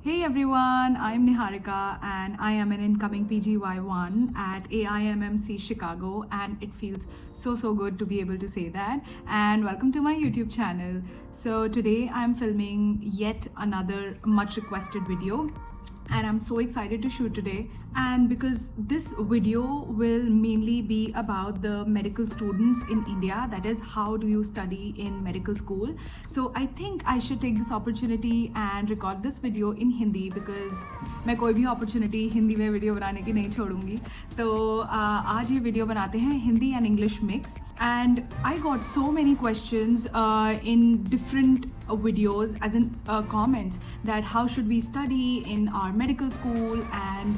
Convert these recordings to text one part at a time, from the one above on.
Hey everyone, I'm Niharika and I am an incoming PGY1 at AIMMC Chicago, and it feels so good to be able to say that. And welcome to my YouTube channel. So today I'm filming yet another much requested video, and I'm so excited to shoot today. And because this video will mainly be about the medical students in India, that is, how do you study in medical school. So I think I should take this opportunity and record this video in Hindi, because मैं कोई भी opportunity Hindi में video बनाने की नहीं छोड़ूंगी. तो आज ये वीडियो बनाते हैं Hindi and English mix. And I got so many questions in different videos, as in comments, that how should we study in our medical school, and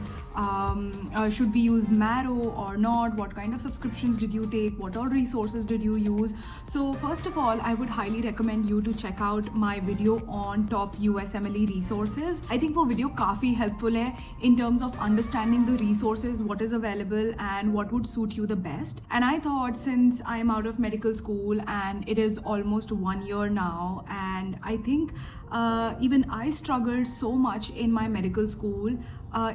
should we use Marrow or not, what kind of subscriptions did you take, what all resources did you use. So first of all, I would highly recommend you to check out my video on top USMLE resources. I think वो video काफ़ी helpful है in terms of understanding the resources, what is available and what would suit you the best. And I thought, since I am out of medical school and it is almost 1 year now, and I think even I struggled so much in my medical school,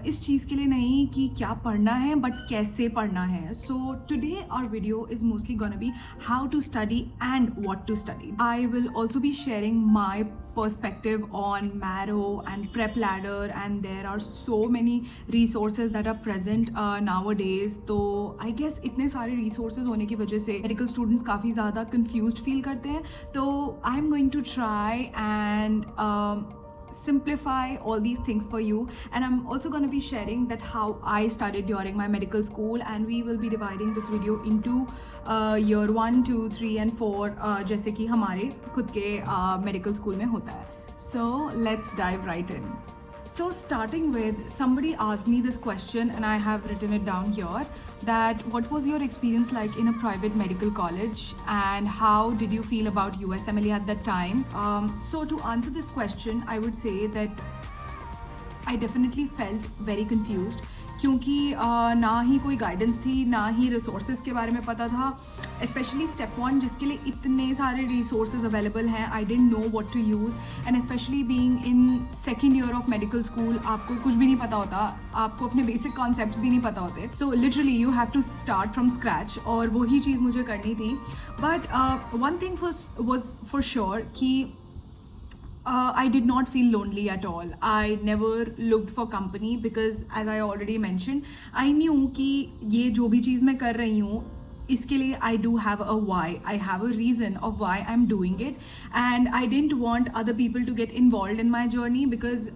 इस चीज़ के लिए नहीं कि क्या पढ़ना है, but कैसे पढ़ना है. So today our video is mostly gonna be how to study and what to study. I will also be sharing my perspective on Marrow and Prep Ladder, and there are so many resources that are present nowadays. तो I guess इतने सारे resources होने की वजह से medical students काफ़ी ज़्यादा confused feel करते हैं. तो I'm going to try and simplify all these things for you, and I'm also going to be sharing that how I studied during my medical school, and we will be dividing this video into year 1, 2, 3 and 4 जैसे कि हमारे खुद के medical school में होता है. So let's dive right in. So starting with, somebody asked me this question and I have written it down here, that what was your experience like in a private medical college and how did you feel about USMLE at that time. So to answer this question, I would say that I definitely felt very confused, क्योंकि ना ही कोई guidance थी, ना ही resources के बारे में पता था. स्पेशली स्टेप 1 जिसके लिए इतने सारे रिसोर्सेज अवेलेबल हैं, I don't know what to use. And specially being in second year of medical school, आपको कुछ भी नहीं पता होता, आपको अपने बेसिक कॉन्सेप्ट्स भी नहीं पता होते. So literally you have to start from scratch, और वही चीज़ मुझे करनी थी. But one thing was for sure कि I did not feel lonely at all. I never looked for company, because as I already mentioned, I knew कि ये जो भी चीज़ मैं कर रही हूँ, इसके लिए I do have a why. I have a reason of why I'm doing it, and I didn't want other people to get involved in my journey, because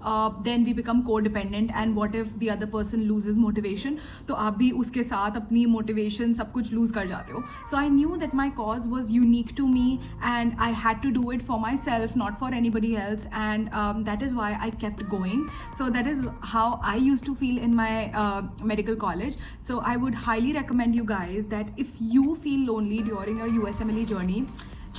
then we become codependent, and what if the other person loses motivation, तो आप भी उसके साथ अपनी motivation सब कुछ lose कर जाते हो. So I knew that my cause was unique to me and I had to do it for myself, not for anybody else, and that is why I kept going. So that is how I used to feel in my medical college. So I would highly recommend you guys that if you feel lonely during your USMLE journey,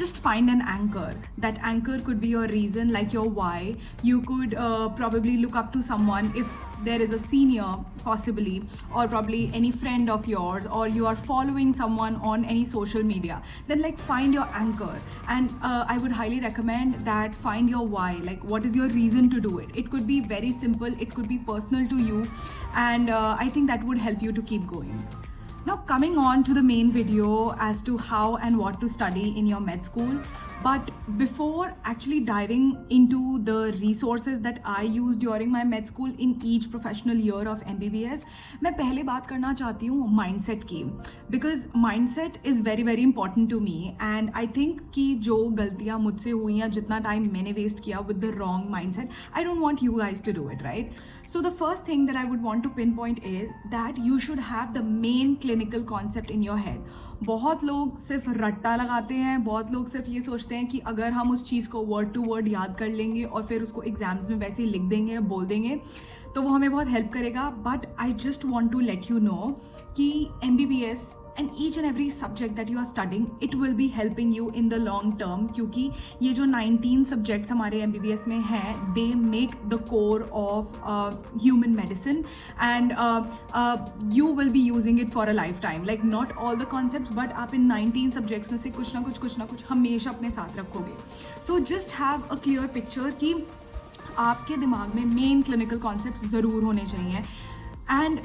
just find an anchor. That anchor could be your reason, like your why. You could probably look up to someone, if there is a senior possibly, or probably any friend of yours, or you are following someone on any social media, then like find your anchor. And I would highly recommend that find your why, like what is your reason to do it. It could be very simple, it could be personal to you, and I think that would help you to keep going. Now coming on to the main video as to how and what to study in your med school. But before actually diving into the resources that I used during my med school in each professional year of MBBS, मैं पहले बात करना चाहती हूँ mindset की, because mindset is very very important to me, and I think कि जो गलतियाँ मुझसे हुई या जितना टाइम मैंने वेस्ट किया with the wrong mindset, I don't want you guys to do it, right? So the first thing that I would want to pinpoint is that you should have the main clinical concept in your head. बहुत लोग सिर्फ रट्टा लगाते हैं, बहुत लोग सिर्फ ये सोचते हैं कि अगर हम उस चीज़ को वर्ड टू वर्ड याद कर लेंगे और फिर उसको एग्जाम्स में वैसे ही लिख देंगे, बोल देंगे, तो वो हमें बहुत हेल्प करेगा. But I just want to let you know कि MBBS and each and every subject that you are studying, it will be helping you in the long term, क्योंकि ये जो 19 subjects हमारे MBBS में हैं, they make the core of human medicine, and you will be using it for a lifetime. Like not all the concepts, but आप इन 19 subjects में से कुछ ना कुछ हमेशा अपने साथ रखोगे. So just have a clear picture कि आपके दिमाग में मेन क्लिनिकल कॉन्सेप्ट्स ज़रूर होने चाहिए। एंड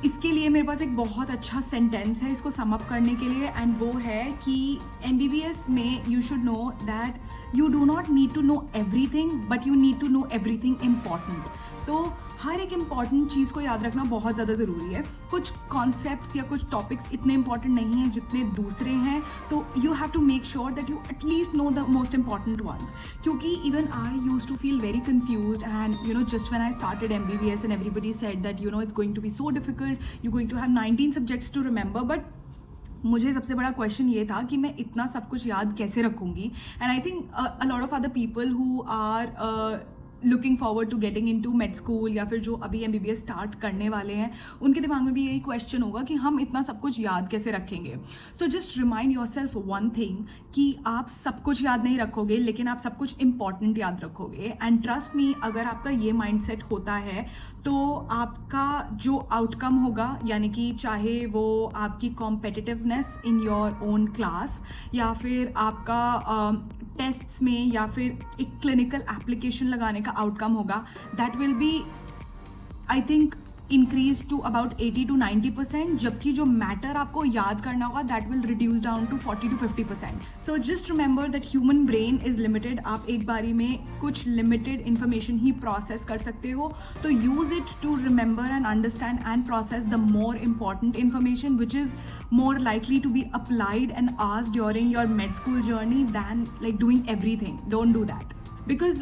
इसके लिए मेरे पास एक बहुत अच्छा सेंटेंस है इसको सम अप करने के लिए, एंड वो है कि MBBS में you should know that you do not need to know everything, but you need to know everything important. तो हर एक इम्पॉर्टेंट चीज़ को याद रखना बहुत ज़्यादा ज़रूरी है। कुछ कॉन्सेप्ट्स या कुछ टॉपिक्स इतने इंपॉर्टेंट नहीं हैं जितने दूसरे हैं, तो you have to make sure that you at least know the most important ones. क्योंकि even I use to feel very confuse and just when I started MBBS and everybody said that it's going to be so difficult, you going to have 19 subjects to remember, but मुझे सबसे बड़ा question ये था कि मैं इतना सब कुछ याद कैसे रखूँगी। And I think a lot of other people who are looking forward to getting into med school या फिर जो अभी MBBS स्टार्ट करने वाले हैं, उनके दिमाग में भी यही क्वेश्चन होगा कि हम इतना सब कुछ याद कैसे रखेंगे। So just remind your self one thing कि आप सब कुछ याद नहीं रखोगे, लेकिन आप सब कुछ इंपॉर्टेंट याद रखोगे। एंड ट्रस्ट मी, अगर आपका ये माइंडसेट होता है तो आपका जो आउटकम होगा, यानी कि चाहे वो आपकी competitiveness in your own class या फिर आपका टेस्ट्स में या फिर एक क्लिनिकल एप्लीकेशन लगाने का आउटकम होगा, that will be I think increase to about 80 to 90%, जबकि जो मैटर आपको याद करना होगा that will reduce down to 40 to 50%। So just remember that human brain is limited. आप एक बारी में कुछ लिमिटेड इन्फॉर्मेशन ही प्रोसेस कर सकते हो, तो use it to remember and understand and process the more important information which is more likely to be applied and asked during your med school journey than like doing everything. Don't do that. Because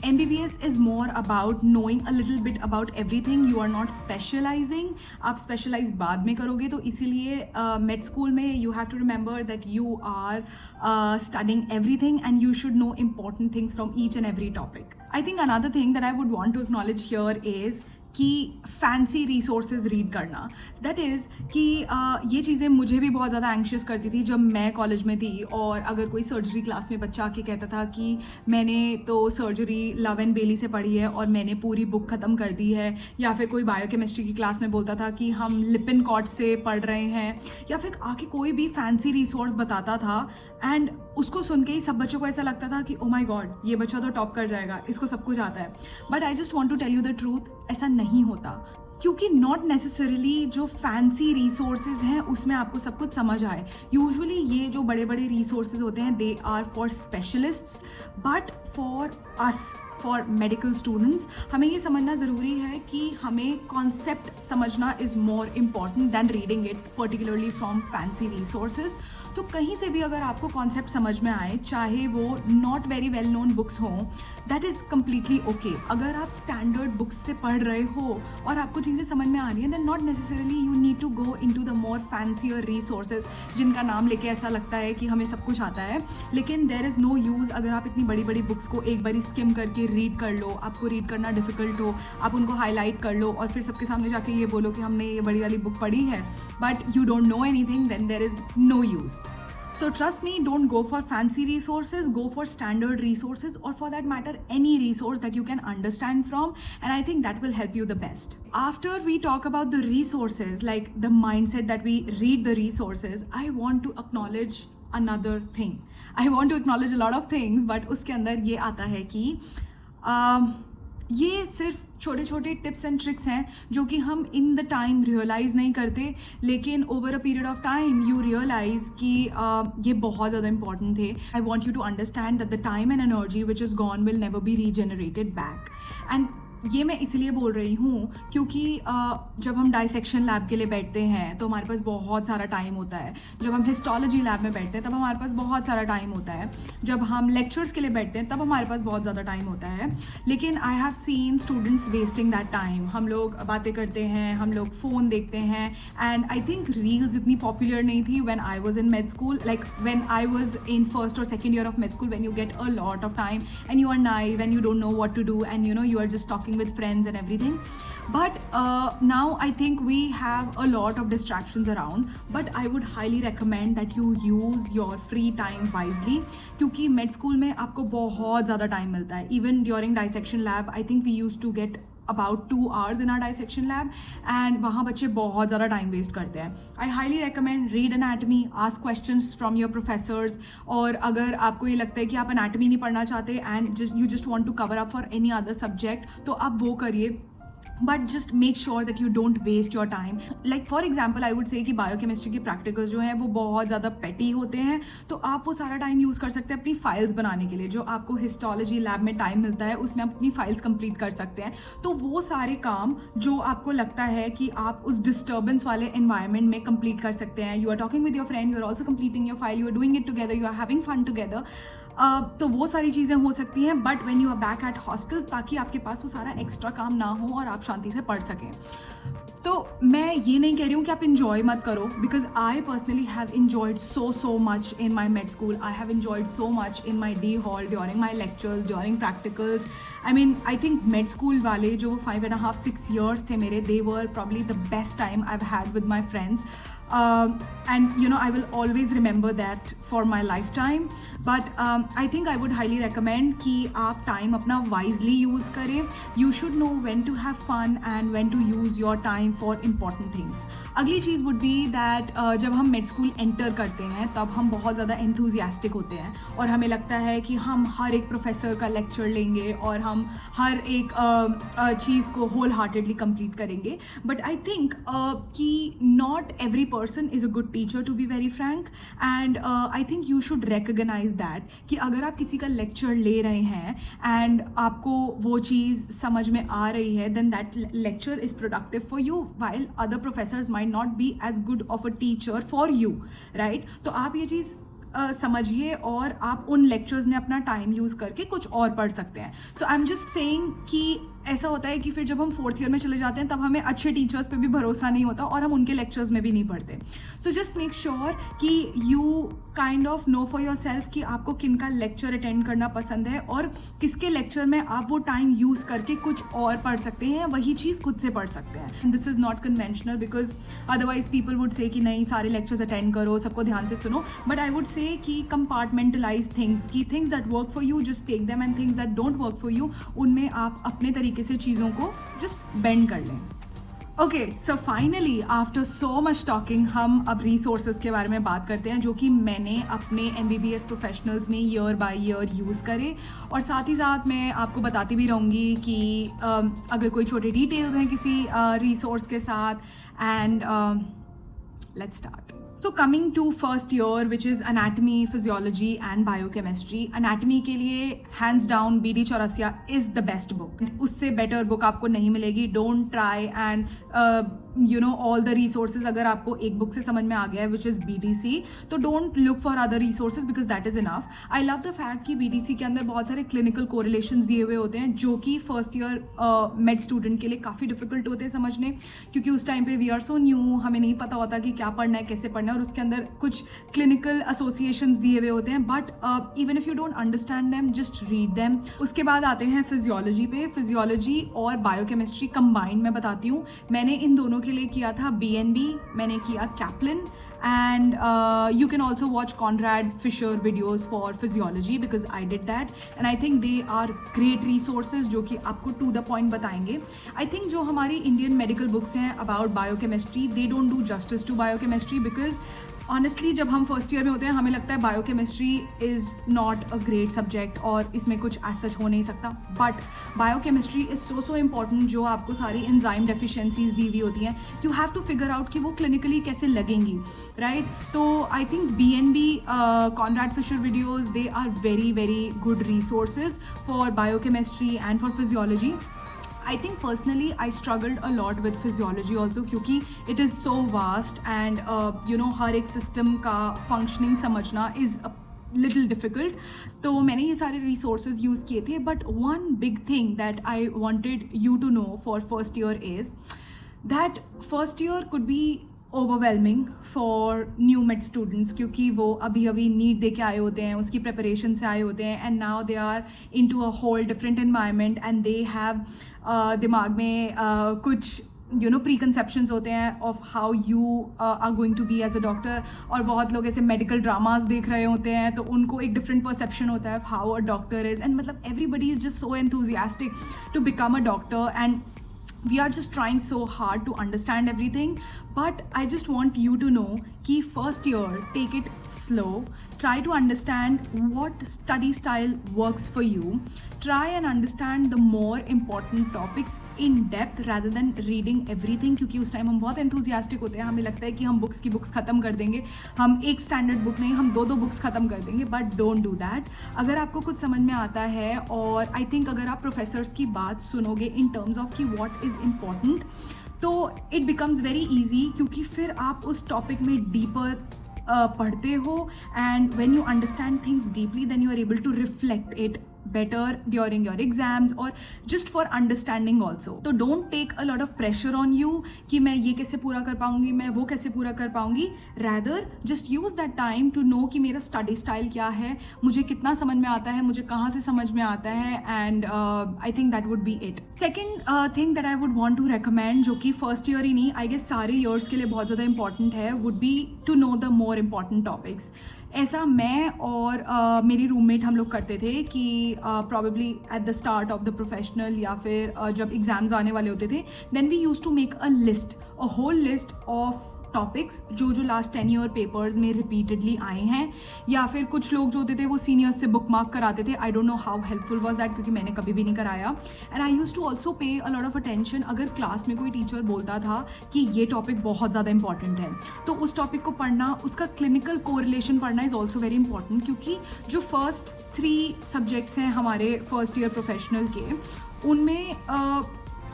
MBBS is more about knowing a little bit about everything. You are not specializing. आप specialize बाद में करोगे, तो इसीलिए med school में you have to remember that you are studying everything and you should know important things from each and every topic. I think another thing that I would want to acknowledge here is कि fancy resources read करना। That is कि ये चीज़ें मुझे भी बहुत ज़्यादा anxious करती थी जब मैं कॉलेज में थी, और अगर कोई सर्जरी क्लास में बच्चा आके कहता था कि मैंने तो सर्जरी लव एंड बेली से पढ़ी है और मैंने पूरी बुक ख़त्म कर दी है, या फिर कोई बायोकेमिस्ट्री की क्लास में बोलता था कि हम लिपिनकॉट से पढ़ रहे हैं, या फिर आके कोई भी फैंसी रिसोर्स बताता था, एंड उसको सुन के ही सब बच्चों को ऐसा लगता था कि ओ माई गॉड, ये बच्चा तो टॉप कर जाएगा, इसको सब कुछ आता है। But I just want to tell you the truth, ऐसा नहीं होता। क्योंकि नॉट नेसेसरीली जो फैंसी रिसोर्सेज हैं उसमें आपको सब कुछ समझ आए। यूजुअली ये जो बड़े बड़े रिसोर्सेज होते हैं they are for specialists, but for us, for medical students, हमें ये समझना ज़रूरी है कि हमें कॉन्सेप्ट समझना is more important than reading it particularly from fancy resources. तो कहीं से भी अगर आपको कॉन्सेप्ट समझ में आए, चाहे वो not very well known books हों, दैट इज़ कम्प्लीटली ओके। अगर आप स्टैंडर्ड बुक्स से पढ़ रहे हो और आपको चीज़ें समझ में आ रही हैं, then not necessarily you need to go into the more fancier resources जिनका नाम लेके ऐसा लगता है कि हमें सब कुछ आता है। लेकिन देयर इज़ नो यूज़ अगर आप इतनी बड़ी बड़ी बुक्स को एक बारी स्किम करके रीड कर लो, आपको रीड करना डिफिकल्ट हो, आप उनको हाईलाइट कर लो और फिर सबके सामने जाके ये बोलो कि हमने ये बड़ी वाली बुक पढ़ी है, but you don't know anything, then there is no use. So trust me, don't go for fancy resources, go for standard resources, or for that matter, any resource that you can understand from, and I think that will help you the best. After we talk about the resources, like the mindset that we read the resources, I want to acknowledge another thing. I want to acknowledge a lot of things, but उसके अंदर ये आता है कि ये सिर्फ छोटे छोटे टिप्स एंड ट्रिक्स हैं जो कि हम इन द टाइम रियलाइज़ नहीं करते, लेकिन over a period of time you realise कि ये बहुत ज़्यादा इंपॉर्टेंट थे। I want you to understand that the time and energy which is gone will never be regenerated back. And ये मैं इसलिए बोल रही हूँ क्योंकि जब हम डाइसेक्शन लैब के लिए बैठते हैं तो हमारे पास बहुत सारा टाइम होता है। जब हम हिस्टोलॉजी लैब में बैठते हैं तब हमारे पास बहुत सारा टाइम होता है। जब हम लेक्चर्स के लिए बैठते हैं तब हमारे पास बहुत ज़्यादा टाइम होता है। लेकिन I have seen students wasting that time. हम लोग बातें करते हैं, हम लोग फ़ोन देखते हैं, एंड आई थिंक रील्स इतनी पॉपुलर नहीं थी when I was in med school, like when I was in first और second year of med school, when you get a lot of time and you are naive and you don't know what to do and you are just talking with friends and everything. But now I think we have a lot of distractions around, but I would highly recommend that you use your free time wisely, क्योंकि med school में आपको बहुत ज़्यादा time मिलता है. Even during dissection lab I think we used to get about 2 hours in our dissection lab, and वहाँ बच्चे बहुत ज़्यादा टाइम वेस्ट करते हैं. I highly recommend read anatomy, ask questions from your professors, और अगर आपको ये लगता है कि आप anatomy नहीं पढ़ना चाहते and you just want to cover up for any other subject, तो आप वो करिए. But just make sure that you don't waste your time. Like for example I would say कि बायोकेमिस्ट्री के प्रैक्टिकल्स जो हैं वो बहुत ज़्यादा पेटी होते हैं, तो आप वो सारा टाइम यूज़ कर सकते हैं अपनी फाइल्स बनाने के लिए. जो आपको हिस्टोलॉजी लैब में टाइम मिलता है उसमें आप अपनी फाइल्स कंप्लीट कर सकते हैं. तो वो सारे काम जो आपको लगता है कि आप उस डिस्टर्बेंस वाले एनवायरनमेंट में कंप्लीट कर सकते हैं, you are talking with your friend, you are also completing your file, you are doing it together, you are having fun together, तो वो सारी चीज़ें हो सकती हैं. But when you are back at hostel, ताकि आपके पास वो सारा एक्स्ट्रा काम ना हो और आप शांति से पढ़ सकें. तो मैं ये नहीं कह रही हूँ कि आप इन्जॉय मत करो, because I personally have enjoyed so much in my med school. I have enjoyed so much in my the hall, during my lectures, during practicals. I mean I think med school वाले जो 5.5-6 years थे मेरे, they were probably the best time I have had with my friends. And you know, I will always remember that for my lifetime. But I think I would highly recommend कि आप time अपना wisely use करें. You should know when to have fun and when to use your time for important things. अगली चीज़ would be that जब हम made school enter करते हैं तब हम बहुत ज़्यादा एंथुजियास्टिक होते हैं और हमें लगता है कि हम हर एक प्रोफेसर का लेक्चर लेंगे और हम हर एक चीज़ को होल हार्टेडली कंप्लीट करेंगे. बट आई थिंक कि not every person is a good teacher, to be very frank. And I think you should recognise that कि अगर आप किसी का लेक्चर ले रहे हैं एंड आपको वो चीज़ समझ में आ रही है, then that lecture is productive for you, while other professors might not be as good of a teacher for you, right? तो आप ये चीज़ समझिए और आप उन लेक्चर्स में अपना टाइम यूज़ करके कुछ और पढ़ सकते हैं. सो आई एम जस्ट सेइंग कि ऐसा होता है कि फिर जब हम 4th year में चले जाते हैं तब हमें अच्छे टीचर्स पे भी भरोसा नहीं होता और हम उनके लेक्चर्स में भी नहीं पढ़ते. सो जस्ट मेक श्योर कि you kind of know for yourself कि आपको किन का लेक्चर अटेंड करना पसंद है और किसके लेक्चर में आप वो टाइम यूज़ करके कुछ और पढ़ सकते हैं, वही चीज़ खुद से पढ़ सकते हैं. This is not conventional because otherwise people would say कि नहीं सारे लेक्चर्स अटेंड करो, सबको ध्यान से सुनो. बट आई वुड से कि कंपार्टमेंटलाइज थिंग्स, की things that work for you just take them and things that don't work for you उनमें आप अपने तरीके से चीज़ों को जस्ट बेंड कर लें. Okay, so finally after so much talking हम अब रिसोर्सेज के बारे में बात करते हैं जो कि मैंने अपने MBBS प्रोफेशनल्स में ईयर बाय ईयर यूज़ करे. और साथ ही साथ मैं आपको बताती भी रहूँगी कि अगर कोई छोटे डिटेल्स हैं किसी रिसोर्स के साथ. And let's start. So coming to first year, which is anatomy, physiology and biochemistry. Anatomy के लिए hands down BD Chaurasia is the best book. उससे better book आपको नहीं मिलेगी. Don't try and you know all the resources. अगर आपको एक book से समझ में आ गया है which is BDC, तो don't look for other resources because that is enough. I love the fact कि BDC के अंदर बहुत सारे clinical correlations दिए हुए होते हैं जो कि first year med student के लिए काफ़ी difficult होते हैं समझने, क्योंकि उस टाइम पे we are so new, हमें नहीं पता होता कि क्या पढ़ना है, कैसे पढ़ना है, और उसके अंदर कुछ क्लिनिकल एसोसिएशंस दिए हुए होते हैं. But even if you don't understand them just read them. उसके बाद आते हैं फिजियोलॉजी पे. फिजियोलॉजी और बायोकेमिस्ट्री कंबाइंड मैं बताती हूँ. मैंने इन दोनों के लिए किया था BNB, मैंने किया Kaplan, and you can also watch Conrad Fisher videos for physiology because I did that and I think they are great resources जो कि आपको to the point बताएंगे. I think जो हमारी Indian medical books हैं about biochemistry, they don't do justice to biochemistry because honestly जब हम first year में होते हैं हमें लगता है biochemistry is not a great subject और इसमें कुछ एज सच हो नहीं सकता. But biochemistry is so important. जो आपको सारी एंजाइम डेफिशिएंसीज दी हुई होती हैं, you have to figure out कि वो क्लिनिकली कैसे लगेंगी, राइट? तो I think BNB, Conrad Fischer videos, they are very very good resources for biochemistry and for physiology. I think personally I struggled a lot with physiology also क्योंकि it is so vast and you know हर एक system का functioning समझना is a little difficult. तो मैंने ये सारे resources use किए थे. But one big thing that I wanted you to know for first year is that first year could be overwhelming for new med students क्योंकि वो अभी अभी नीट दे के आए होते हैं, उसकी प्रिपरेशन से आए होते हैं, and now they are into a whole different environment and they have दिमाग में कुछ प्री कंसेप्शंस होते हैं of how you are going to be as a doctor, और बहुत लोग ऐसे मेडिकल ड्रामाज देख रहे होते हैं तो उनको एक डिफरेंट परसेप्शन होता है how a doctor is, and मतलब everybody is just so enthusiastic to become a doctor, and we are just trying so hard to understand everything. But I just want you to know कि first year, take it slow, try to understand what study style works for you, try and understand the more important topics in depth rather than reading everything, क्योंकि उस time हम बहुत enthusiastic होते हैं, हमें लगता है कि हम बुक्स की बुक्स ख़त्म कर देंगे, हम एक स्टैंडर्ड बुक नहीं, हम दो बुक्स ख़त्म कर देंगे, बट डोंट डू दैट. अगर आपको कुछ समझ में आता है, और आई थिंक अगर आप प्रोफेसर्स की बात सुनोगे इन टर्म्स ऑफ कि वॉट इज़ इम्पॉर्टेंट, तो इट बिकम्स वेरी ईजी, क्योंकि फिर आप उस टॉपिक में डीपर पढ़ते हो, and when you understand things deeply then you are able to reflect it better during your exams or just for understanding also. So don't take a lot of pressure on you कि मैं ये कैसे पूरा कर पाऊँगी, मैं वो कैसे पूरा कर पाऊँगी. Rather just use that time to know कि मेरा study style क्या है, मुझे कितना समझ में आता है, मुझे कहाँ से समझ में आता है, and I think that would be it. Second thing that I would want to recommend, जो कि first year ही नहीं, I guess सारे years के लिए बहुत ज़्यादा important है, would be to know the more important topics. ऐसा मैं और मेरी रूममेट हम लोग करते थे कि probably at the start of the professional या फिर जब एग्ज़ाम्स आने वाले होते थे, then we use to make a list, a whole list of topics जो लास्ट 10 ईयर पेपर्स में रिपीटेडली आए हैं, या फिर कुछ लोग जो होते थे वो सीनियर्स से बुक मार्क कराते थे. I don't know how helpful was that, क्योंकि मैंने कभी भी नहीं कराया. And I use to also pay a lot of attention. अगर क्लास में कोई टीचर बोलता था कि ये टॉपिक बहुत ज़्यादा इंपॉर्टेंट है, तो उस टॉपिक को पढ़ना, उसका क्लिनिकल कोरिलेशन पढ़ना इज़ ऑल्सो वेरी इंपॉर्टेंट, क्योंकि जो फर्स्ट 3 सब्जेक्ट्स हैं हमारे फर्स्ट ईयर प्रोफेशनल के, उनमें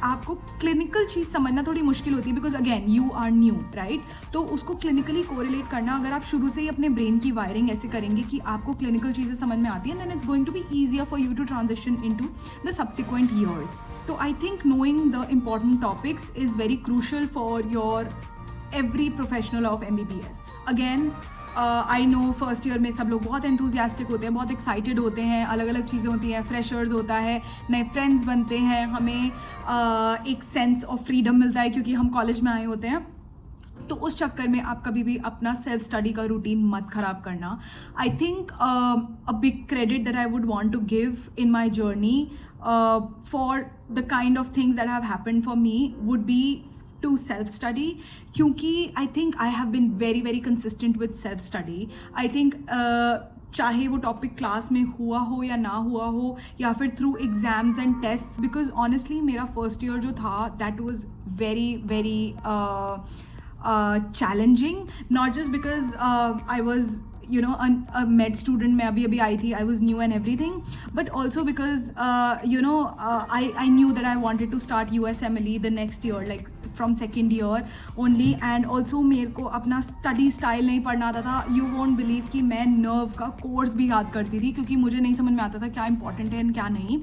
आपको क्लिनिकल चीज़ समझना थोड़ी मुश्किल होती है, because again you are new, right. तो उसको क्लिनिकली कोरिलेट करना, अगर आप शुरू से ही अपने ब्रेन की वायरिंग ऐसे करेंगे कि आपको क्लिनिकल चीज़ें समझ में आती हैं, then it's going to be easier for you to transition into the subsequent years. तो I think knowing the important topics is very crucial for your every professional of MBBS. Again I know first year में सब लोग बहुत enthusiastic होते हैं, बहुत excited होते हैं, अलग अलग चीज़ें होती हैं, फ्रेशर्स होता है, नए फ्रेंड्स बनते हैं, हमें एक सेंस ऑफ फ्रीडम मिलता है क्योंकि हम कॉलेज में आए होते हैं. तो उस चक्कर में आप कभी भी अपना सेल्फ स्टडी का रूटीन मत ख़राब करना. I think a big credit that I would want to give in my journey for the kind of things that have happened for me would be to self-study, क्योंकि I think I have been very very consistent with self-study. I think चाहे वो topic class में हुआ हो या ना हुआ हो, या फिर through exams and tests, because honestly मेरा फर्स्ट ईयर जो था that was very very challenging, not just because I was a med student, मैं अभी आई थी, I was new and everything, but also because I knew that I wanted to start USMLE the next year, like from second year only, and also मेरे को अपना study style नहीं पढ़ना आता था. You won't believe कि मैं nerve का course भी याद करती थी, क्योंकि मुझे नहीं समझ में आता था क्या important है and क्या नहीं.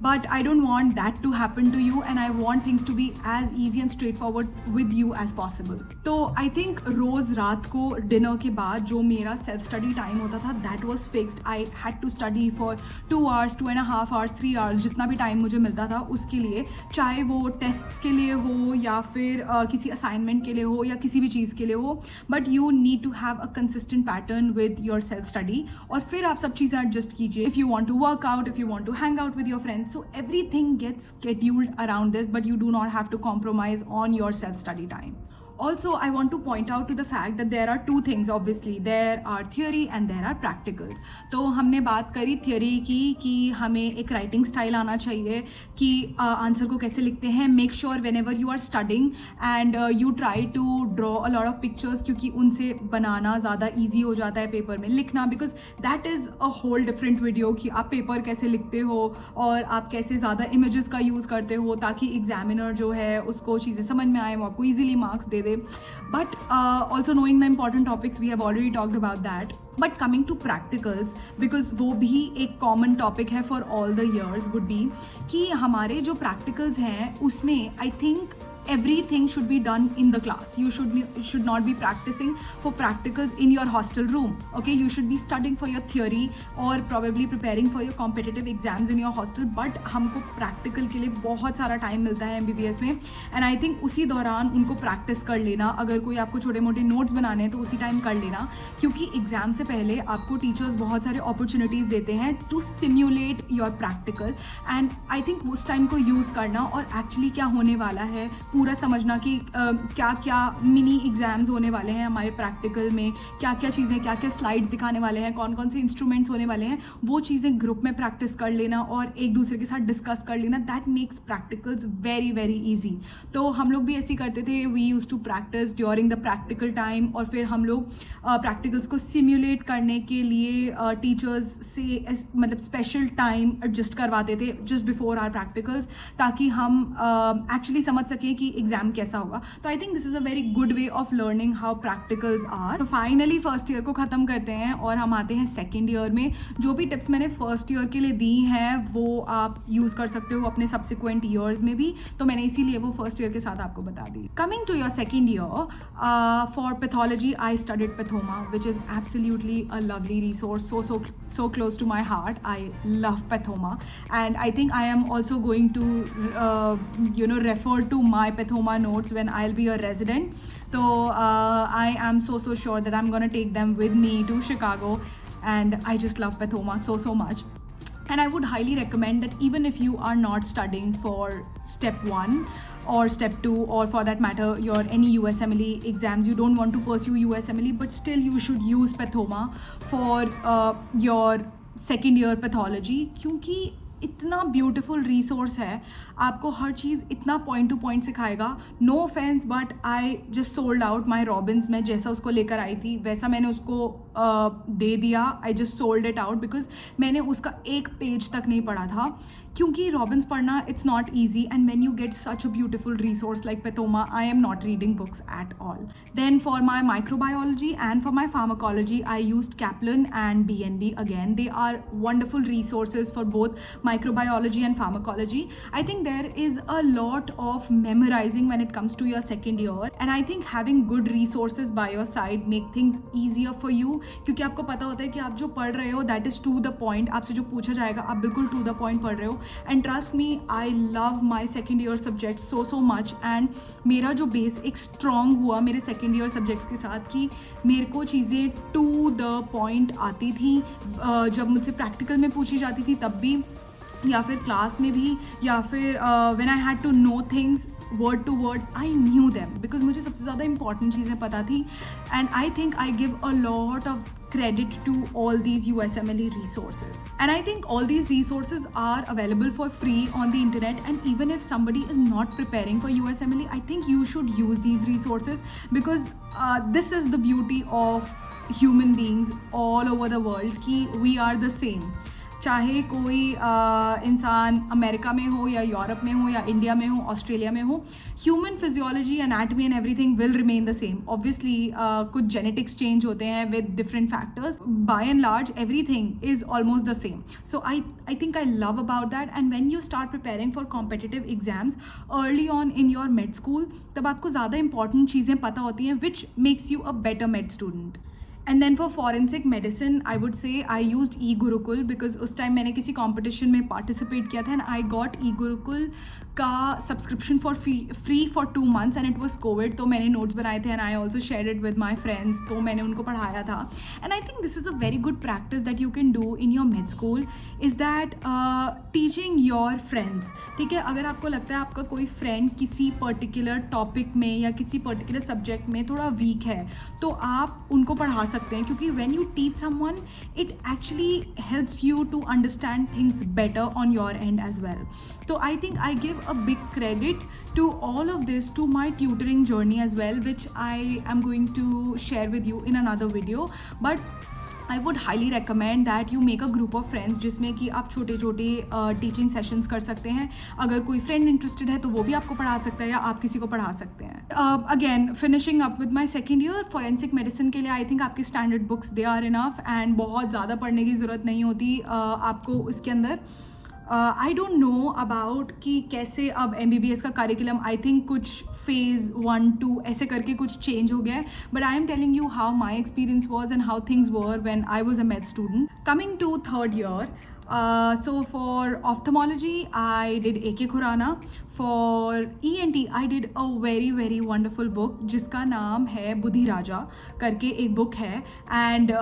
But I don't want that to happen to you, and I want things to be as easy and straightforward with you as possible. तो I think रोज़ रात को डिनर के बाद जो मेरा सेल्फ स्टडी टाइम होता था, that was fixed. I had to study for 2 hours, 2.5 hours, 3 hours, जितना भी टाइम मुझे मिलता था उसके लिए, चाहे वो टेस्ट्स के लिए हो या फिर किसी असाइनमेंट के लिए हो या किसी भी चीज़ के लिए हो. But you need to have a consistent pattern with your self study, और फिर आप सब चीज़ें एडजस्ट कीजिए. If you want to work out, if you want to hang out with your friends, so everything gets scheduled around this, but you do not have to compromise on your self study time. Also, I want to point out to the fact that there are 2 things, obviously. There are theory and there are practicals. तो हमने बात करी theory की कि हमें एक writing style आना चाहिए कि आंसर को कैसे लिखते हैं. Make sure whenever you are studying and you try to draw a lot of pictures, क्योंकि उनसे बनाना ज़्यादा easy हो जाता है पेपर में लिखना, because that is a whole different video कि आप पेपर कैसे लिखते हो और आप कैसे ज़्यादा images का यूज़ करते हो ताकि एग्जामिनर जो है उसको चीज़ें समझ में आए, वो आपको easily marks they they. But also knowing the important topics, we have already talked about that. But coming to practicals, because वो भी एक common topic है for all the years, would be कि हमारे जो practicals हैं उसमें I think everything should be done in the class. You should not be practicing for practicals in your hostel room. Okay, you should be studying for your theory or probably preparing for your competitive exams in your hostel. But हमको practical के लिए बहुत सारा time मिलता है MBBS में, and I think उसी दौरान उनको प्रैक्टिस कर लेना. अगर कोई आपको छोटे मोटे नोट्स बनाने हैं तो उसी टाइम कर लेना, क्योंकि एग्जाम से पहले आपको टीचर्स बहुत सारे अपॉर्चुनिटीज़ देते हैं to simulate your practical. And I think उस टाइम को यूज़ करना और एक्चुअली क्या होने वाला है पूरा समझना कि क्या क्या मिनी एग्जाम्स होने वाले हैं हमारे प्रैक्टिकल में, क्या क्या चीज़ें, क्या क्या स्लाइड्स दिखाने वाले हैं, कौन कौन से इंस्ट्रूमेंट्स होने वाले हैं, वो चीज़ें ग्रुप में प्रैक्टिस कर लेना और एक दूसरे के साथ डिस्कस कर लेना. That makes practicals very very easy. तो हम लोग भी ऐसे करते थे. We use to practise during the practical time, और फिर हम लोग प्रैक्टिकल्स को सिम्युलेट करने के लिए टीचर्स से मतलब स्पेशल टाइम एडजस्ट करवाते थे जस्ट बिफोर आवर प्रैक्टिकल्स, ताकि हम एक्चुअली समझ सकें कि एग्ज़ाम कैसा होगा. तो I think this is a very good way of learning how practicals are. तो फाइनली फर्स्ट ईयर को ख़त्म करते हैं और हम आते हैं सेकेंड ईयर में. जो भी टिप्स मैंने फर्स्ट ईयर के लिए दी हैं वो आप यूज़ कर सकते हो अपने सब्सिक्वेंट ईयर्स में भी, तो मैंने इसीलिए वो फर्स्ट ईयर के साथ आपको बता दी. Coming to your second year, for pathology I studied Pathoma, which is absolutely a lovely resource, so close to my heart. I love Pathoma, and I think I am also going to refer to my Pathoma notes when I'll be a resident. So I am so sure that I'm gonna take them with me to Chicago, and I just love Pathoma so much. And I would highly recommend that even if you are not studying for step 1 or step 2, or for that matter your any USMLE exams, you don't want to pursue USMLE, but still you should use Pathoma for your second year pathology, क्योंकि इतना beautiful resource है. आपको हर चीज़ इतना point to point सिखाएगा. No offence, but I just sold out my Robbins. मैं जैसा उसको लेकर आई थी वैसा मैंने उसको दे दिया. आई just sold it out because मैंने उसका एक पेज तक नहीं पढ़ा था, क्योंकि रॉबिन्स पढ़ना it's not easy. And when you get such a beautiful resource like Pathoma, I am not reading books at all. Then for my microbiology and for my pharmacology I used Kaplan and BNB again. They are wonderful resources for both microbiology and pharmacology. I think there is a lot of memorizing when it comes to your second year, and I think having good resources by your side make things easier for you, क्योंकि आपको पता होता है कि आप जो पढ़ रहे हो that is to the point. आपसे जो पूछा जाएगा आप बिल्कुल to the point पढ़ रहे हो. And trust me, I love my second year subjects so much. And मेरा जो बेस एक strong हुआ मेरे second year subjects के साथ, कि मेरे को चीज़ें to the point आती थी. जब मुझसे प्रैक्टिकल में पूछी जाती थी तब भी, या फिर क्लास में भी, या फिर when I had to know things word to word, I knew them because मुझे सबसे ज़्यादा इंपॉर्टेंट चीज़ें पता थी. And I think I give a lot of credit to all these USMLE resources, and I think all these resources are available for free on the internet. And even if somebody is not preparing for USMLE, I think you should use these resources, because this is the beauty of human beings all over the world, कि we are the same. चाहे कोई इंसान America में हो या Europe में हो या इंडिया में हो, ऑस्ट्रेलिया में हो, human physiology, anatomy and everything will remain the same. Obviously कुछ जेनेटिक्स चेंज होते हैं with different factors. By and large everything is almost the same. So I think I love about that. And when you start preparing for competitive exams early on in your med school, तब आपको ज़्यादा important चीज़ें पता होती हैं which makes you a better med student. And then for forensic medicine, I would say I used eGurukul, because उस time मैंने किसी competition में participate किया था, and I got eGurukul का subscription for free for 2 months, and it was Covid. तो मैंने notes बनाए थे and I also share it with my friends, तो मैंने उनको पढ़ाया था. And I think this is a very good practice that you can do in your med school, is that teaching your friends. ठीक है, अगर आपको लगता है आपका कोई फ्रेंड किसी पर्टिकुलर टॉपिक में या किसी पर्टिकुलर सब्जेक्ट में थोड़ा वीक है, तो आप उनको पढ़ा सकते हैं, क्योंकि when you teach someone it actually helps you to understand things better on your end as well. So I think I give a big credit to all of this to my tutoring journey as well, which I am going to share with you in another video. But I would highly recommend that you make a group of friends, जिसमें कि आप छोटे छोटे teaching sessions कर सकते हैं. अगर कोई फ्रेंड इंटरेस्टेड है तो वो भी आपको पढ़ा सकता है या आप किसी को पढ़ा सकते हैं. Again finishing up with my second year forensic medicine के लिए आई थिंक आपकी standard books they are enough, and बहुत ज़्यादा पढ़ने की ज़रूरत नहीं होती. आपको इसके अंदर आई डोंट नो अबाउट कि कैसे अब MBBS का करिकुलम आई थिंक कुछ फेज़ 1 2 ऐसे करके कुछ चेंज हो गया है, but I am telling you how my experience was and how things were when I was a med student. Coming to third year, so for ophthalmology I did AK Khurana. For ENT I did a very wonderful book जिसका नाम है बुद्धि राजा करके एक book है, and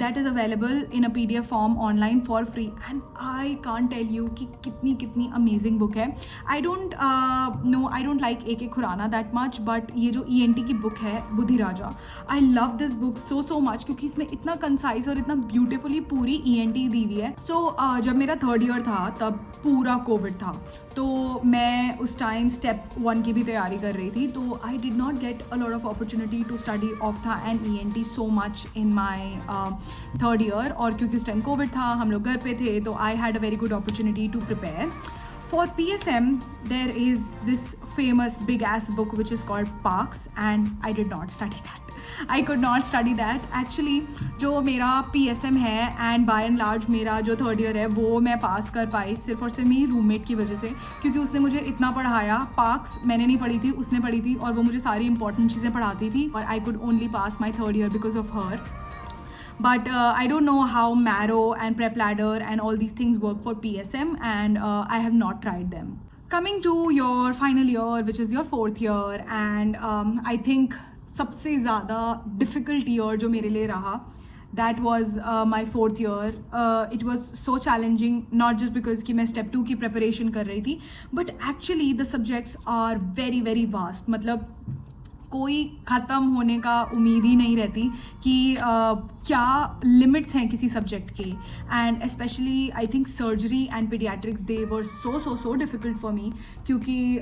that is available in a PDF form online for free, and I can't tell you कि कितनी amazing book है. I don't like AK Khurana that much, but ये जो ENT की book है बुद्धि राजा, I love this book so much क्योंकि इसमें इतना concise और इतना beautifully पूरी ENT दी हुई है. So जब मेरा थर्ड ईयर था तब पूरा कोविड था, तो मैं उस टाइम स्टेप 1 की भी तैयारी कर रही थी, तो I did not get a lot of opportunity to study ophtha and ENT so much in my third year. और क्योंकि उस टाइम कोविड था, हम लोग घर पे थे, तो I had a very good opportunity to prepare. For PSM, there is this famous big ass book which is called Parks, and I did not study that. I could not study that. Actually, जो मेरा PSM है and by and large मेरा जो third year है वो मैं पास कर पाई सिर्फ और सिर्फ मेरी रूममेट की वजह से, क्योंकि उसने मुझे इतना पढ़ाया. पार्क्स मैंने नहीं पढ़ी थी, उसने पढ़ी थी, और वो मुझे सारी इंपॉर्टेंट चीज़ें पढ़ाती थी, और I could only pass my third year because of her. But I don't know how Marrow and Prep Ladder and all these things work for PSM, and I have not tried them. Coming to your final year, which is your fourth year, and I think सबसे ज़्यादा difficult year जो मेरे लिए रहा, that was my fourth year. It was so challenging, not just because कि मैं step 2 की preparation कर रही थी, but actually the subjects are very vast. मतलब कोई ख़त्म होने का उम्मीद ही नहीं रहती कि क्या लिमिट्स हैं किसी सब्जेक्ट के. And specially I think surgery and paediatrics they were so difficult for me, क्योंकि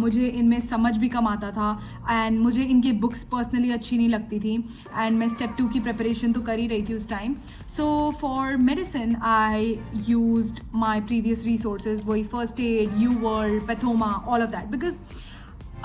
मुझे इनमें समझ भी कम आता था, एंड मुझे इनकी बुक्स पर्सनली अच्छी नहीं लगती थी, एंड मैं स्टेप 2 की प्रिपरेशन तो कर ही रही थी उस time. So for medicine I used my previous resources, वही First Aid, UWorld, Pathoma, all of that, because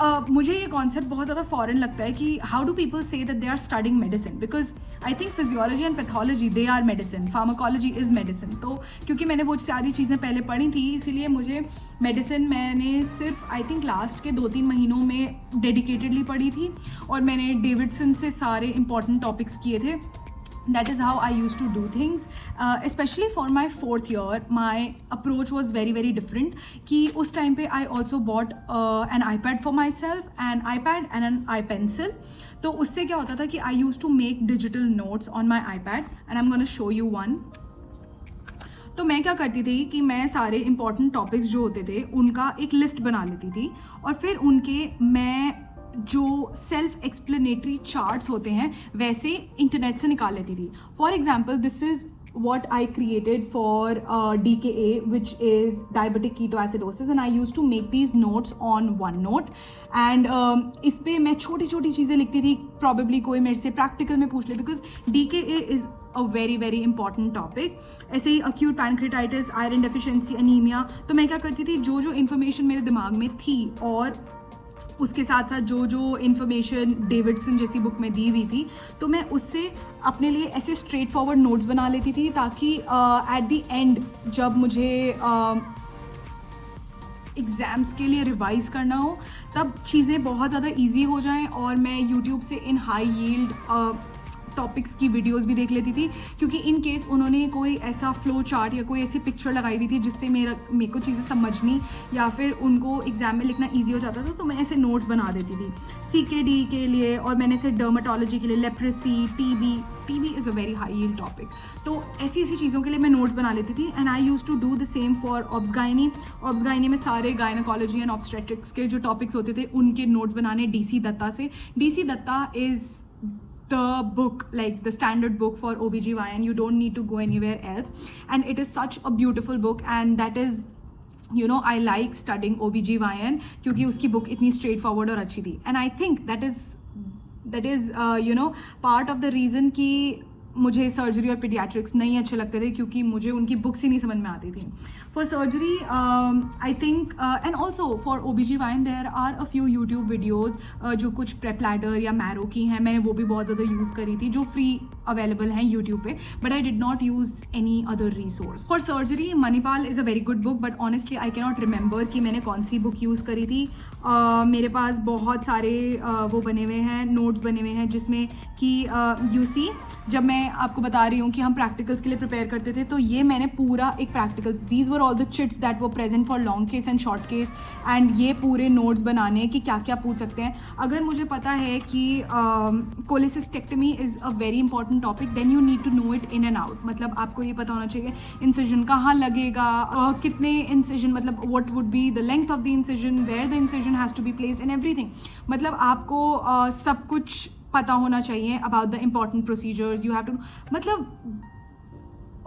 मुझे ये कॉन्सेप्ट बहुत ज़्यादा फॉरेन लगता है कि how do people say that they are studying medicine, because I think physiology and pathology they are medicine, pharmacology is medicine. तो क्योंकि मैंने वो सारी चीज़ें पहले पढ़ी थी, इसीलिए मुझे मेडिसिन मैंने सिर्फ आई थिंक लास्ट के 2-3 महीनों में डेडिकेटेडली पढ़ी थी, और मैंने डेविडसन से सारे इंपॉर्टेंट टॉपिक्स किए थे. That is how I used to do things. Especially for my fourth year, my approach was very different. कि उस time पे I also bought an iPad for myself, an iPad and an iPencil. तो उससे क्या होता था कि I used to make digital notes on my iPad, and I'm gonna show you one. तो मैं क्या करती थी कि मैं सारे इंपॉर्टेंट टॉपिक्स जो होते थे उनका एक लिस्ट बना लेती थी, और फिर उनके मैं जो सेल्फ एक्सप्लेनेटरी चार्ट्स होते हैं वैसे इंटरनेट से निकाल लेती थी. For example, this is what I created for DKA, which is diabetic ketoacidosis, and I used to make these notes on OneNote, and इस पर मैं छोटी चीज़ें लिखती थी. probably कोई मेरे से प्रैक्टिकल में पूछ ले, because DKA is a very important topic. ऐसे ही acute pancreatitis, iron deficiency, anemia. तो मैं क्या करती थी, जो इन्फॉर्मेशन मेरे दिमाग में थी और उसके साथ साथ जो इन्फॉर्मेशन डेविडसन जैसी बुक में दी हुई थी, तो मैं उससे अपने लिए ऐसे स्ट्रेट फॉरवर्ड नोट्स बना लेती थी, ताकि एट द एंड जब मुझे एग्ज़ाम्स के लिए रिवाइज करना हो तब चीज़ें बहुत ज़्यादा इजी हो जाएं, और मैं यूट्यूब से इन हाई यील्ड टॉपिक्स की वीडियोस भी देख लेती थी, क्योंकि इन केस उन्होंने कोई ऐसा फ्लो चार्ट या कोई ऐसी पिक्चर लगाई हुई थी जिससे मेरे को चीज़ें समझनी या फिर उनको एग्जाम में लिखना ईजी हो जाता था, तो मैं ऐसे नोट्स बना देती थी. CKD के लिए, और मैंने ऐसे डर्माटोलॉजी के लिए, leprosy, TB is a very high yield topic, तो ऐसी चीज़ों के लिए मैं नोट्स बना लेती थी. And I use to do the same for obsgynae में सारे गायनोकोलॉजी एंड ऑब्स्टेट्रिक्स के जो टॉपिक्स होते थे उनके नोट्स बनाने DC दत्ता से. DC Datta is the book, like the standard book for OBGYN. You don't need to go anywhere else, and it is such a beautiful book, and that is, you know, I like studying OBGYN क्योंकि उसकी book इतनी straight forward और अच्छी थी. And I think that is you know part of the reason कि मुझे surgery और paediatrics नहीं अच्छे लगते थे क्योंकि मुझे उनकी बुक्स ही नहीं समझ में आती थी. For surgery I think and also for OBGYN there are a few YouTube videos जो कुछ प्रेप लैडर या मैरो की हैं. मैंने वो भी बहुत ज़्यादा यूज़ करी थी जो फ्री अवेलेबल हैं यूट्यूब पे, but I did not use any other resource. For surgery Manipal is a very good book, but honestly I can not remember कि मैंने कौन सी बुक यूज़ करी थी. मेरे पास बहुत सारे वो बने हुए हैं, नोट्स बने हुए हैं जिसमें कि यू सी, जब मैं आपको बता रही हूँ कि हम प्रैक्टिकल्स के लिए प्रिपेयर करते थे, तो ये मैंने पूरा एक practicals, these were all the chits that were present for long case and short case, and ये पूरे नोट्स बनाने कि क्या क्या पूछ सकते हैं. अगर मुझे पता है कि cholecystectomy is a very important topic, then you need to know it in and out. मतलब आपको ये पता होना चाहिए इंसिजन कहाँ लगेगा, कितने इंसिजन, मतलब what would be the length of the incision, where the incision has to be placed and everything. मतलब आपको सब कुछ पता होना चाहिए about the important procedures. You have to, मतलब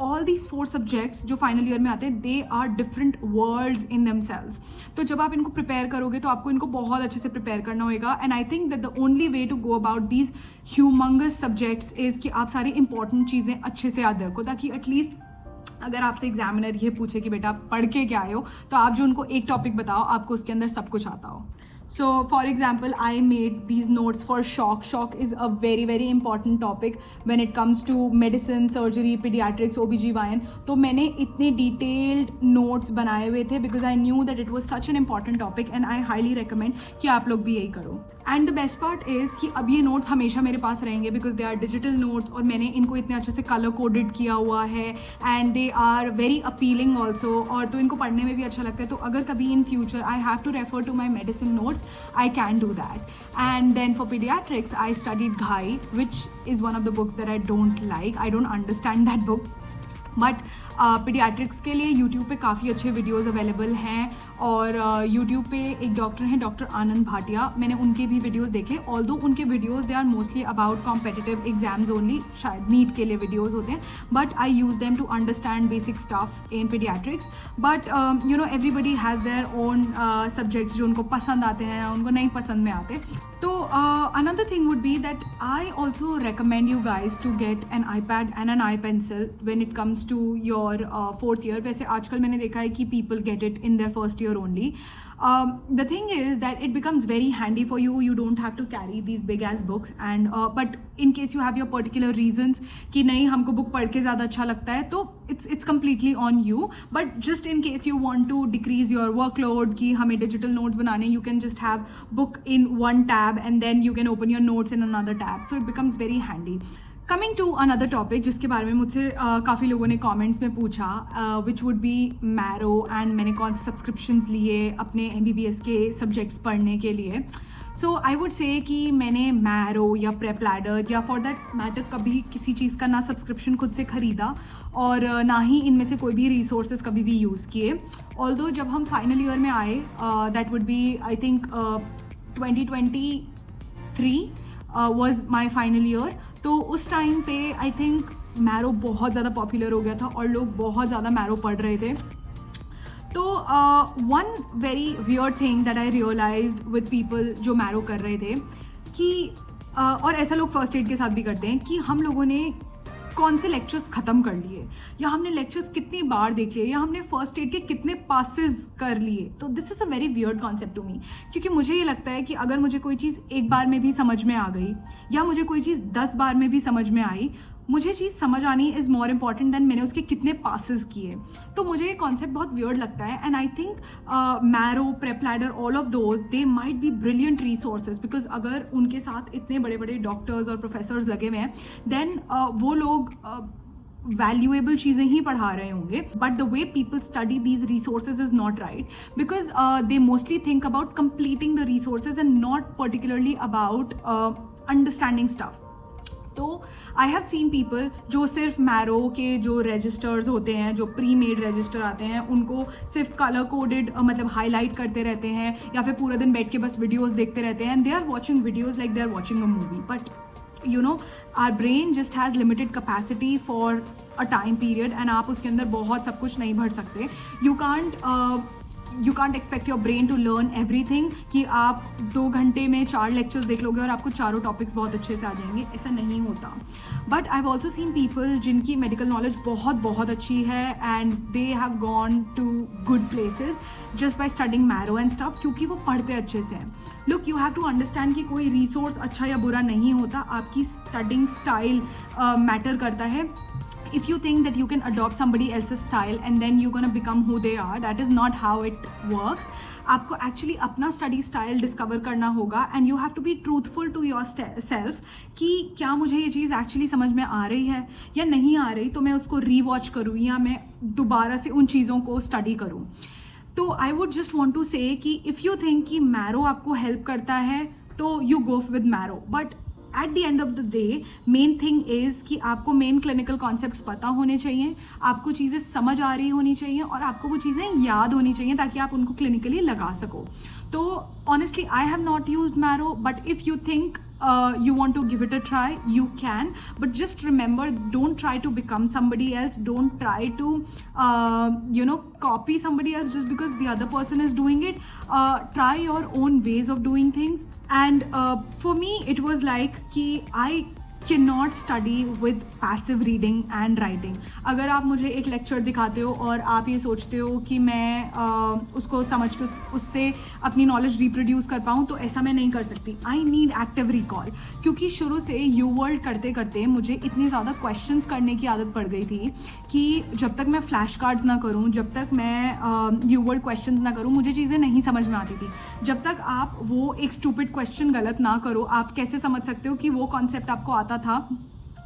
ऑल दीज 4 सब्जेक्ट्स जो फाइनल ईयर में आते हैं, they are different worlds in themselves. तो जब आप इनको प्रिपेयर करोगे तो आपको इनको बहुत अच्छे से प्रिपेयर करना होगा. And I think that the only way to go about these humongous subjects is कि आप सारी इंपॉर्टेंट चीज़ें अच्छे से याद रखो, ताकि एटलीस्ट अगर आपसे एग्जामिनर ये पूछे कि बेटा आप पढ़ के क्या आए हो, तो आप जो उनको एक टॉपिक बताओ, आपको उसके अंदर सब कुछ आता हो. So for example, I made these notes for shock. Shock is a very very important topic when it comes to medicine, surgery, pediatrics, OBGYN. तो मैंने इतने detailed notes बनाए हुए थे because I knew that it was such an important topic and I highly recommend कि आप लोग भी यही करो. And the best part is कि अब ये नोट्स हमेशा मेरे पास रहेंगे because they are digital notes, और मैंने इनको इतने अच्छे से कलर कोडेड किया हुआ है and they are very appealing also, और तो इनको पढ़ने में भी अच्छा लगता है. तो अगर कभी in future I have to refer to my medicine notes, I can do that. And then for pediatrics, I studied Ghai, which is one of the books that I don't like. I don't understand that book. But paediatrics के लिए YouTube पे काफ़ी अच्छे videos available हैं, और YouTube पे एक doctor हैं डॉक्टर आनंद भाटिया, मैंने उनके भी वीडियोस देखे. ऑल्दो उनके videos they are mostly about competitive exams only, शायद नीट के लिए वीडियोस होते हैं, but I use them to understand basic stuff in paediatrics. But you know everybody has their own subjects जो उनको पसंद आते हैं, उनको नहीं पसंद में आते. तो another thing would be that I also recommend you guys to get an iPad and an iPencil when it comes to your 4th year. वैसे आजकल मैंने देखा है कि people get it in their first year only. The thing is that it becomes very handy for you. You don't have to carry these big ass books, and but in case you have your particular reasons कि नहीं हमको book पढ़ के ज़्यादा अच्छा लगता है, तो it's completely on you. But just in case you want to decrease your workload कि हमें digital notes बनाने, you can just have book in one tab and then you can open your notes in another tab. So it becomes very handy. Coming to another topic जिसके बारे में मुझसे काफ़ी लोगों ने कमेंट्स में पूछा, which would be marrow, and मैंने कौन से सब्सक्रिप्शंस लिए अपने MBBS के सब्जेक्ट्स पढ़ने के लिए. सो आई वुड से कि मैंने मैरो या प्रेप लैडर या फॉर दैट मैटर कभी किसी चीज़ का ना सब्सक्रिप्शन खुद से ख़रीदा और ना ही इनमें से कोई भी रिसोर्सेज कभी भी यूज़ किए. ऑल्दो जब हम फाइनल ईयर में आए, that would be I think 2023 was my final year. तो उस टाइम पे आई थिंक मैरो बहुत ज़्यादा पॉपुलर हो गया था और लोग बहुत ज़्यादा मैरो पढ़ रहे थे. तो one very weird thing that I realised with people जो मैरो कर रहे थे कि और ऐसा लोग फर्स्ट एड के साथ भी करते हैं कि हम लोगों ने कौन से लेक्चर्स ख़त्म कर लिए, या हमने लेक्चर्स कितनी बार देख लिए, या हमने फर्स्ट एड के कितने पासेस कर लिए. तो this is a very weird concept to me, क्योंकि मुझे ये लगता है कि अगर मुझे कोई चीज़ एक बार में भी समझ में आ गई या मुझे कोई चीज़ 10 बार में भी समझ में आई, मुझे चीज़ समझ आनी इज़ मोर इम्पॉर्टेंट दैन मैंने उसके कितने पासेस किए. तो मुझे ये कॉन्सेप्ट बहुत वियर्ड लगता है. And I think marrow, prep ladder, all of those they might be brilliant resources, because अगर उनके साथ इतने बड़े बड़े डॉक्टर्स और प्रोफेसर्स लगे हुए हैं, देन वो लोग वैल्यूएबल चीज़ें ही पढ़ा रहे होंगे. But the way people study these resources is not right, because they mostly think about completing the resources and not particularly about understanding stuff. तो आई हैव सीन पीपल जो सिर्फ मैरो के जो रजिस्टर्स होते हैं, जो प्री मेड रजिस्टर आते हैं, उनको सिर्फ कलर कोडेड मतलब हाईलाइट करते रहते हैं, या फिर पूरा दिन बैठ के बस वीडियोस देखते रहते हैं. And they are watching videos like they are watching a movie. But you know our brain just has limited capacity for a time period, and आप उसके अंदर बहुत सब कुछ नहीं भर सकते. You can't you can't expect your brain to learn everything कि आप 2 घंटे में 4 लेक्चर्स देख लोगे और आपको चारों टॉपिक्स बहुत अच्छे से आ जाएंगे, ऐसा नहीं होता. But I have also seen people जिनकी मेडिकल नॉलेज बहुत अच्छी है and they have gone to good places just by studying Marrow and stuff, क्योंकि वो पढ़ते अच्छे से हैं. Look, you have to understand कि कोई रिसोर्स अच्छा या बुरा नहीं होता, आपकी स्टडिंग स्टाइल मैटर करता है. If you think that you can adopt somebody else's style and then you're gonna become who they are, that is not how it works. आपको एक्चुअली अपना स्टडी स्टाइल डिस्कवर करना होगा and you have to be truthful to yourself कि क्या मुझे ये चीज़ actually समझ में आ रही है या नहीं आ रही, तो मैं उसको रीवॉच करूँ या मैं दोबारा से उन चीज़ों को स्टडी करूँ. तो I would just want to say कि इफ़ यू थिंक कि मैरो आपको हेल्प करता है तो you go with Marrow, but at the end of the day main thing is कि आपको मेन क्लिनिकल कॉन्सेप्ट्स पता होने चाहिए, आपको चीज़ें समझ आ रही होनी चाहिए और आपको वो चीज़ें याद होनी चाहिए ताकि आप उनको क्लिनिकली लगा सको. तो honestly I have not used marrow, but if you think you want to give it a try, you can, but just remember, don't try to become somebody else, don't try to copy somebody else just because the other person is doing it. Try your own ways of doing things. And for me it was like कि I cannot study with passive reading and writing. अगर आप मुझे एक lecture दिखाते हो और आप ये सोचते हो कि मैं उसको समझ के उससे अपनी नॉलेज रिप्रोड्यूस कर पाऊँ, तो ऐसा मैं नहीं कर सकती. आई नीड एक्टिव रिकॉल, क्योंकि शुरू से यू वर्ल्ड करते करते मुझे इतनी ज़्यादा क्वेश्चंस करने की आदत पड़ गई थी कि जब तक मैं फ्लैश कार्ड्स ना करूँ, जब तक मैं यू वर्ल्ड क्वेश्चंस ना करूँ, मुझे चीज़ें नहीं समझ में आती थी. जब तक आप वो एक स्टूपिड क्वेश्चन गलत ना करो, आप कैसे समझ सकते हो कि वो कॉन्सेप्ट आपको आता था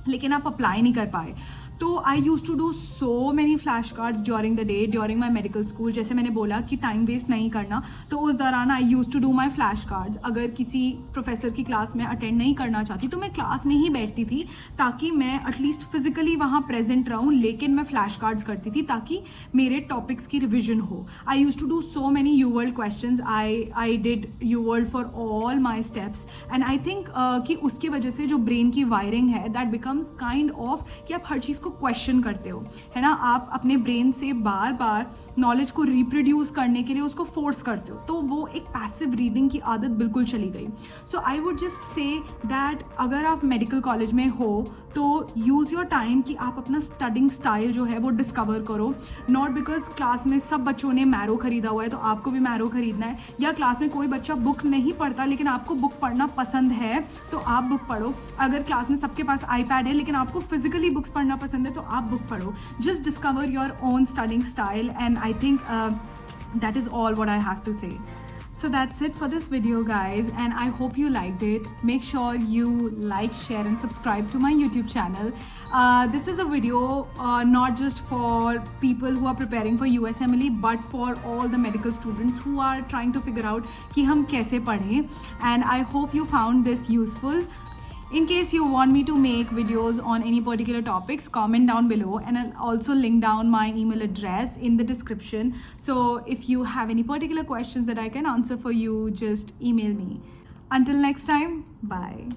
लेकिन आप अप्लाई नहीं कर पाए. तो I use to do so many flash cards during the day during my medical school. जैसे मैंने बोला कि टाइम वेस्ट नहीं करना, तो उस दौरान I use to do my flash cards. अगर किसी प्रोफेसर की क्लास में अटेंड नहीं करना चाहती तो मैं क्लास में ही बैठती थी ताकि मैं एटलीस्ट फिजिकली वहाँ प्रेजेंट रहूँ, लेकिन मैं फ्लैश कार्ड्स करती थी ताकि मेरे टॉपिक्स की रिविजन हो. I use to do so many UWorld questions. I did UWorld for all my steps and I think कि उसकी वजह से जो ब्रेन की वायरिंग है दैट बिकम्स काइंड ऑफ कि आप हर चीज़ को क्वेश्चन करते हो, है ना. आप अपने ब्रेन से बार बार नॉलेज को रिप्रोड्यूस करने के लिए उसको फोर्स करते हो, तो वो एक पैसिव रीडिंग की आदत बिल्कुल चली गई. So I would just say that अगर आप मेडिकल कॉलेज में हो तो यूज़ योर टाइम कि आप अपना स्टडिंग स्टाइल जो है वो डिस्कवर करो. नॉट बिकॉज क्लास में सब बच्चों ने मैरो खरीदा हुआ है तो आपको भी मैरो खरीदना है, या क्लास में कोई बच्चा बुक नहीं पढ़ता लेकिन आपको बुक पढ़ना पसंद है तो आप बुक पढ़ो. अगर क्लास में सबके पास iPad है लेकिन आपको फिजिकली बुक्स पढ़ना पसंद है तो आप बुक पढ़ो. Just discover your own studying style and I think that is all what I have to say. So that's it for this video guys, and I hope you liked it. Make sure you like, share and subscribe to my YouTube channel. This is a video not just for people who are preparing for USMLE but for all the medical students who are trying to figure out कि हम कैसे पढ़ें, and I hope you found this useful. In case you want me to make videos on any particular topics, comment down below and I'll also link down my email address in the description. So if you have any particular questions that I can answer for you, just email me. Until next time, bye.